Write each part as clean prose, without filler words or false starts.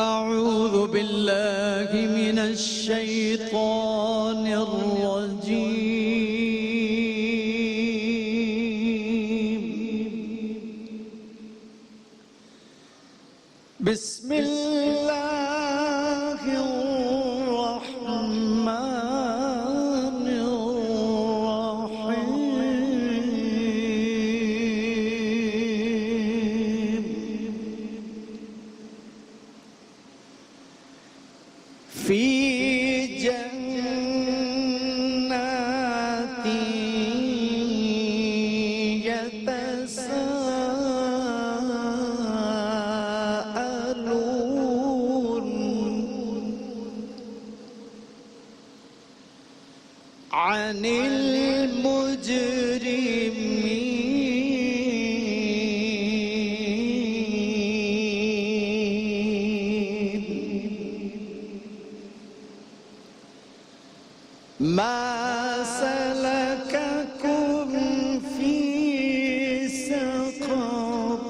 أعوذ بالله من الشيطان الرجيم. بسم الله الرحمن الرحيم. في جنات يتساءلون عن المجرمين. ما سلككم في سقر؟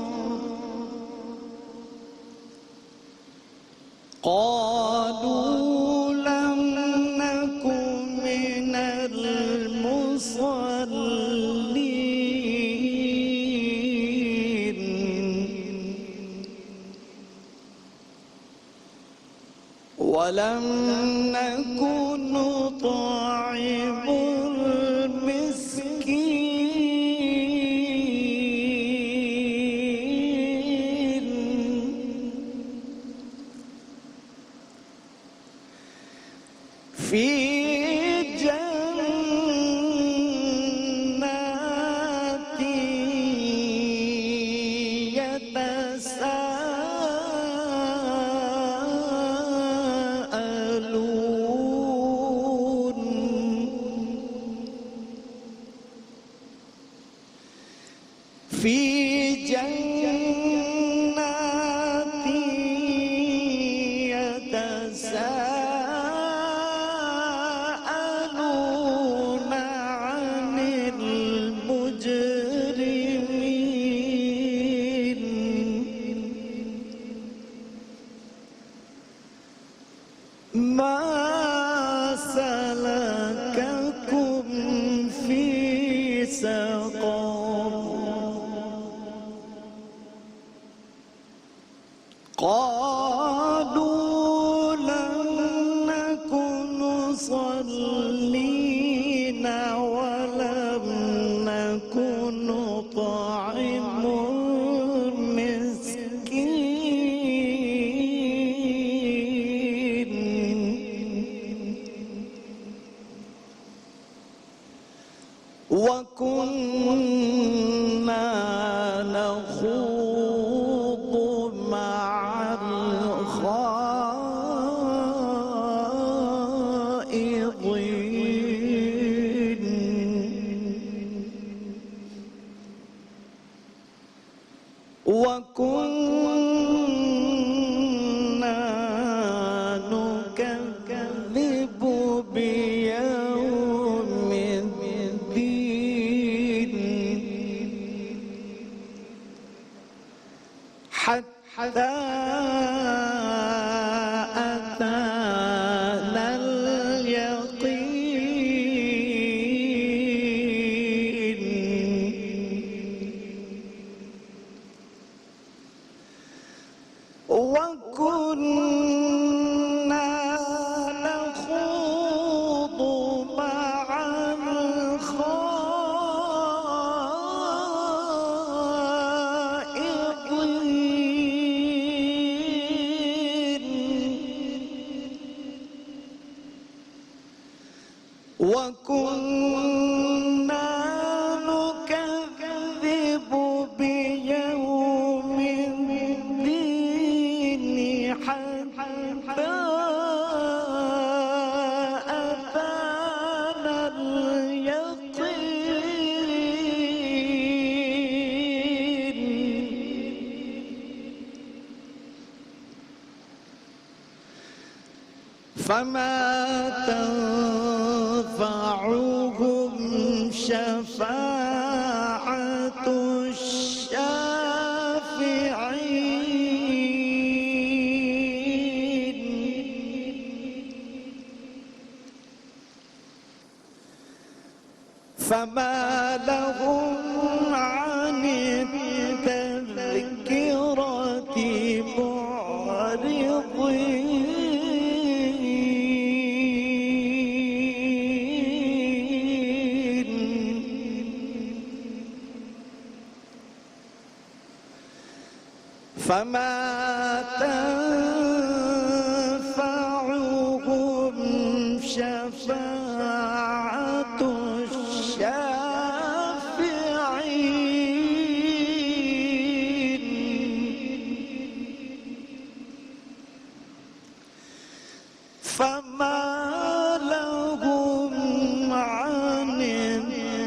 قالوا لم نك من المصلين ولم نك نطعم المسكين. في جنات يتساءلون في جنات يتساءلون عن المجرمين. ما سلككم في سقر؟ قالوا لم نك نصلين ولم نك نطعم المسكين. وكنا نخوض مع الخائضين. وكنا نكذب بيوم الدين حتى أتانا اليقين. وكنا نخوض مع الخائضين. وكنا نكذب بيوم الدين حتى أتانا اليقين. فما تنفعهم شفاعة الشافعين. فما لهم عن التذكرة معرضين فما تنفعهم شفاعة الشافعين فما لهم عن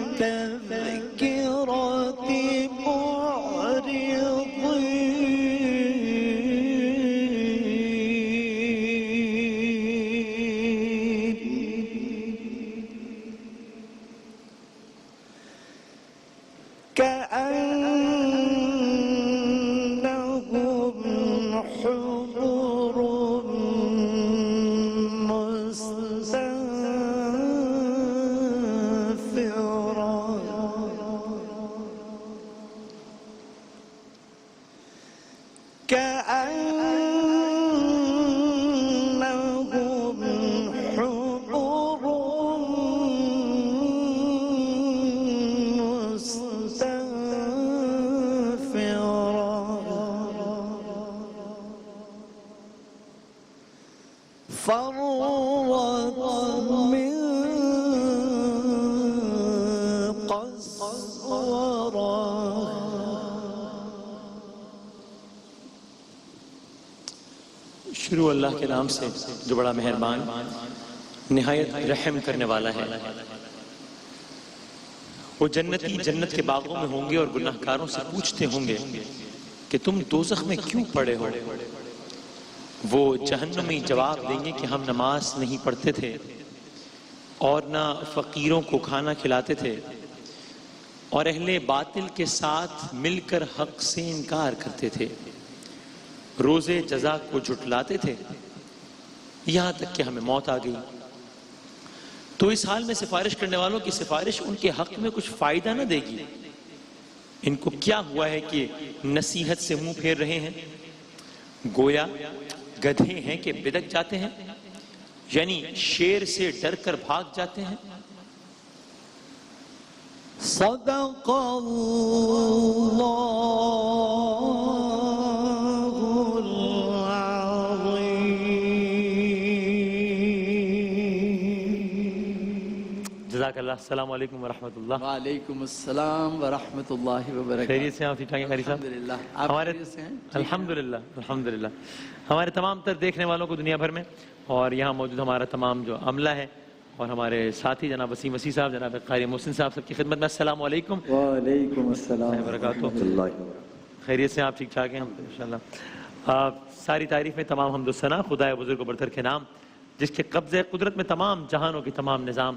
التذكرة كأنهم حمر مستنفرة كأنهم حمر فرت من قسورة شروع اللہ کے نام سے جو بڑا مہربان نہایت رحم کرنے والا ہے۔ وہ جنتی جنت کے باغوں میں ہوں گے اور گناہگاروں سے پوچھتے ہوں گے کہ تم دوزخ میں کیوں پڑے ہو؟ وہ جہنمی جواب دیں گے کہ ہم نماز نہیں پڑھتے تھے اور نہ فقیروں کو کھانا کھلاتے تھے اور اہل باطل کے ساتھ مل کر حق سے انکار کرتے تھے، روزے جزا کو جھٹلاتے تھے، یہاں تک کہ ہمیں موت آ گئی۔ تو اس حال میں سفارش کرنے والوں کی سفارش ان کے حق میں کچھ فائدہ نہ دے گی۔ ان کو کیا ہوا ہے کہ نصیحت سے منہ پھیر رہے ہیں؟ گویا گدھے ہیں کہ بدک جاتے ہیں، یعنی شیر سے ڈر کر بھاگ جاتے ہیں۔ صدق اللہ العظیم۔ جزاک اللہ۔ السلام علیکم ورحمۃ اللہ۔ وعلیکم السلام ورحمۃ اللہ وبرکاتہ۔ خیریت سے آپ ٹھیک ٹھاک ہیں قاری صاحب؟ الحمدللہ۔ ہمارے آپ الحمدللہ الحمدللہ ہمارے تمام تر دیکھنے والوں کو دنیا بھر میں اور یہاں موجود ہمارا تمام جو عملہ ہے اور ہمارے ساتھی جناب وسیم وسیع صاحب، جناب قاری محسن صاحب، سب کی خدمت میں السلام علیکم وعلیکم السلام وبرکاتہ۔ خیریت سے آپ ٹھیک ٹھاک ہیں انشاءاللہ؟ ساری تعریف میں تمام حمد و ثنا خدائے بزرگ و برتر کے نام، جس کے قبضہ قدرت میں تمام جہانوں کے تمام نظام۔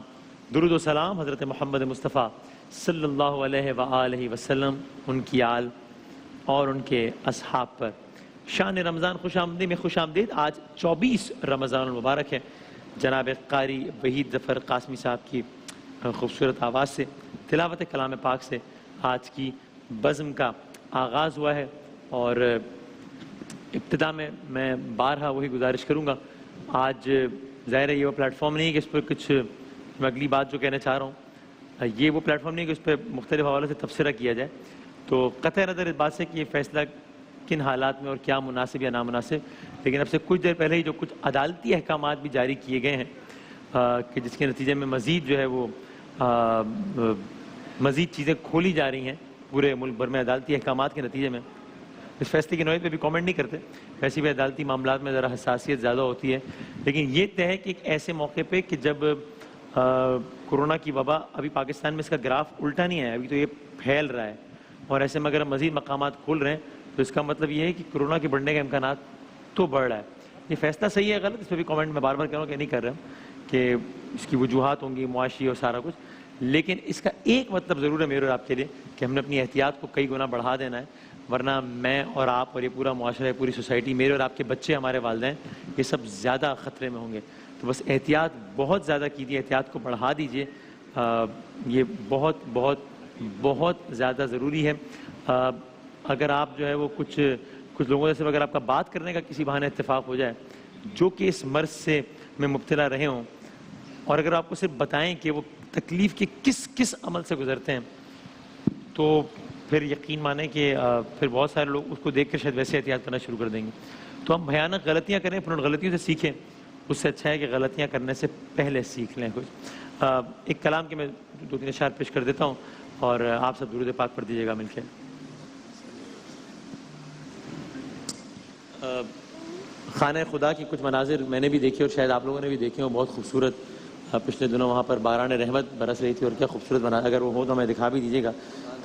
درود و سلام حضرت محمد مصطفیٰ صلی اللہ علیہ وآلہ وسلم، ان کی آل اور ان کے اصحاب پر۔ شان رمضان خوش آمدید میں خوش آمدید۔ آج 24 رمضان المبارک ہے۔ جناب قاری وحید ظفر قاسمی صاحب کی خوبصورت آواز سے، تلاوت کلام پاک سے آج کی بزم کا آغاز ہوا ہے، اور ابتدا میں بارہا وہی گزارش کروں گا۔ آج ظاہر ہے یہ وہ پلیٹ فارم نہیں ہے کہ اس پر کچھ میں اگلی بات جو کہنا چاہ رہا ہوں، یہ وہ پلیٹ فارم نہیں ہے کہ اس پہ مختلف حوالوں سے تبصرہ کیا جائے، تو قطع نظر اس بات سے کہ یہ فیصلہ کن حالات میں اور کیا مناسب یا نامناسب، لیکن اب سے کچھ دیر پہلے ہی جو کچھ عدالتی احکامات بھی جاری کیے گئے ہیں کہ جس کے نتیجے میں مزید جو ہے وہ مزید چیزیں کھولی جا رہی ہیں پورے ملک بھر میں عدالتی احکامات کے نتیجے میں، اس فیصلے کی نوعیت پہ بھی کامنٹ نہیں کرتے، ویسے بھی عدالتی معاملات میں ذرا حساسیت زیادہ ہوتی ہے، لیکن یہ طے ہے کہ ایک ایسے موقع پہ کہ جب کورونا کی وبا ابھی پاکستان میں اس کا گراف الٹا نہیں ہے، ابھی تو یہ پھیل رہا ہے، اور ایسے میں اگر مزید مقامات کھول رہے ہیں تو اس کا مطلب یہ ہے کہ کورونا کے بڑھنے کے امکانات تو بڑھ رہا ہے۔ یہ فیصلہ صحیح ہے غلط، اس پہ بھی کامنٹ میں بار بار کہہ رہا ہوں کہ نہیں کر رہا ہوں کہ اس کی وجوہات ہوں گی معاشی اور سارا کچھ، لیکن اس کا ایک مطلب ضرور ہے میرے اور آپ کے لیے کہ ہم نے اپنی احتیاط کو کئی گنا بڑھا دینا ہے، ورنہ میں اور آپ اور یہ پورا معاشرہ، پوری سوسائٹی، میرے اور آپ کے بچے، ہمارے والدین، یہ سب زیادہ خطرے میں ہوں گے۔ تو بس احتیاط بہت زیادہ کیجیے، احتیاط کو بڑھا دیجیے، یہ بہت بہت بہت زیادہ ضروری ہے. اگر آپ جو ہے وہ کچھ لوگوں سے اگر آپ کا بات کرنے کا کسی بہانے اتفاق ہو جائے جو کہ اس مرض سے میں مبتلا رہے ہوں, اور اگر آپ کو صرف بتائیں کہ وہ تکلیف کے کس عمل سے گزرتے ہیں, تو پھر یقین مانیں کہ پھر بہت سارے لوگ اس کو دیکھ کر شاید ویسے احتیاط کرنا شروع کر دیں گے. تو ہم بھیانک غلطیاں کریں پھر ان غلطیوں سے سیکھیں, اس سے اچھا ہے کہ غلطیاں کرنے سے پہلے سیکھ لیں کچھ. ایک کلام کے میں 2-3 اشعار پیش کر دیتا ہوں اور آپ سب درود پاک پڑھ دیجیے گا مل کے. خانہ خدا کی کچھ مناظر میں نے بھی دیکھے اور شاید آپ لوگوں نے بھی دیکھے ہوں, بہت خوبصورت. پچھلے دنوں وہاں پر باران رحمت برس رہی تھی اور کیا خوبصورت بنا, اگر وہ ہو تو ہمیں دکھا بھی دیجیے گا.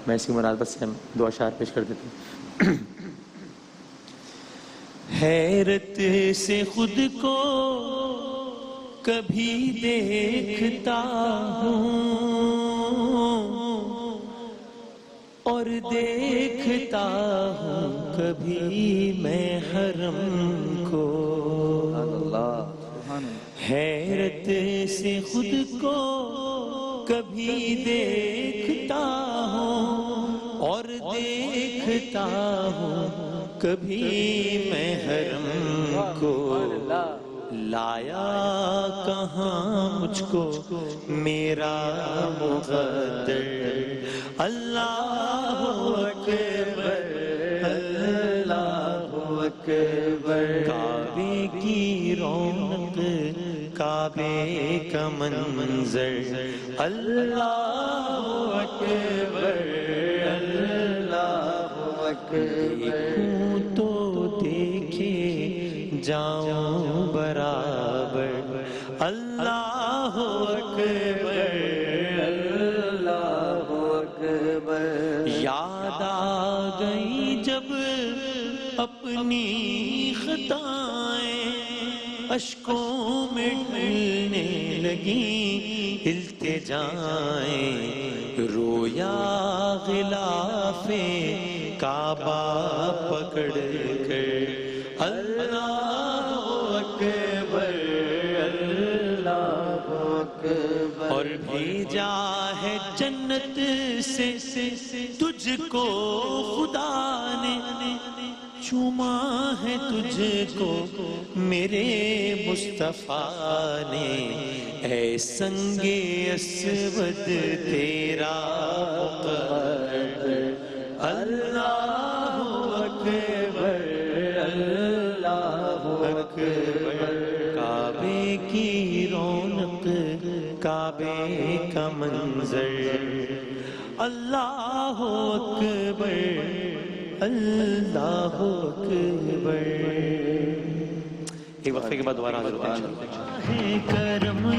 میں اسی مناسبت سے 2 اشعار پیش کر دیتا ہوں. حیرت سے خود کو کبھی دیکھتا ہوں اور دیکھتا ہوں کبھی میں حرم کو. حیرت سے خود کو کبھی دیکھتا ہوں اور دیکھتا ہوں کبھی میں حرم کو. لایا کہاں مجھ کو میرا مقدر, اللہ اکبر اللہ اکبر. کعبے کی رونق کعبے کا منظر, اللہ اکبر اللہ اکبر. دیکھوں تو دیکھے جاؤں برابر, اللہ اکبر اللہ اکبر. یاد آ گئی جب اپنی خطائیں, اشکوں میں ڈھلنے لگیں التجائیں, رویا غلاف کعبہ پکڑ کر, اللہ اکبر اللہ اکبر. اور بھیجا ہے جنت سے تجھ کو خدا نے, چوما ہے تجھ کو میرے مصطفیٰ نے. اے سنگ اسود تیرا مقرر, اللہ اکبر اللہ اکبر. کعبے کی رونق کعبے کا منظر, اللہ اکبر اللہ اکبر. ایک وقفے کے بعد دوبارہ حاضر ہوتے ہیں. کرم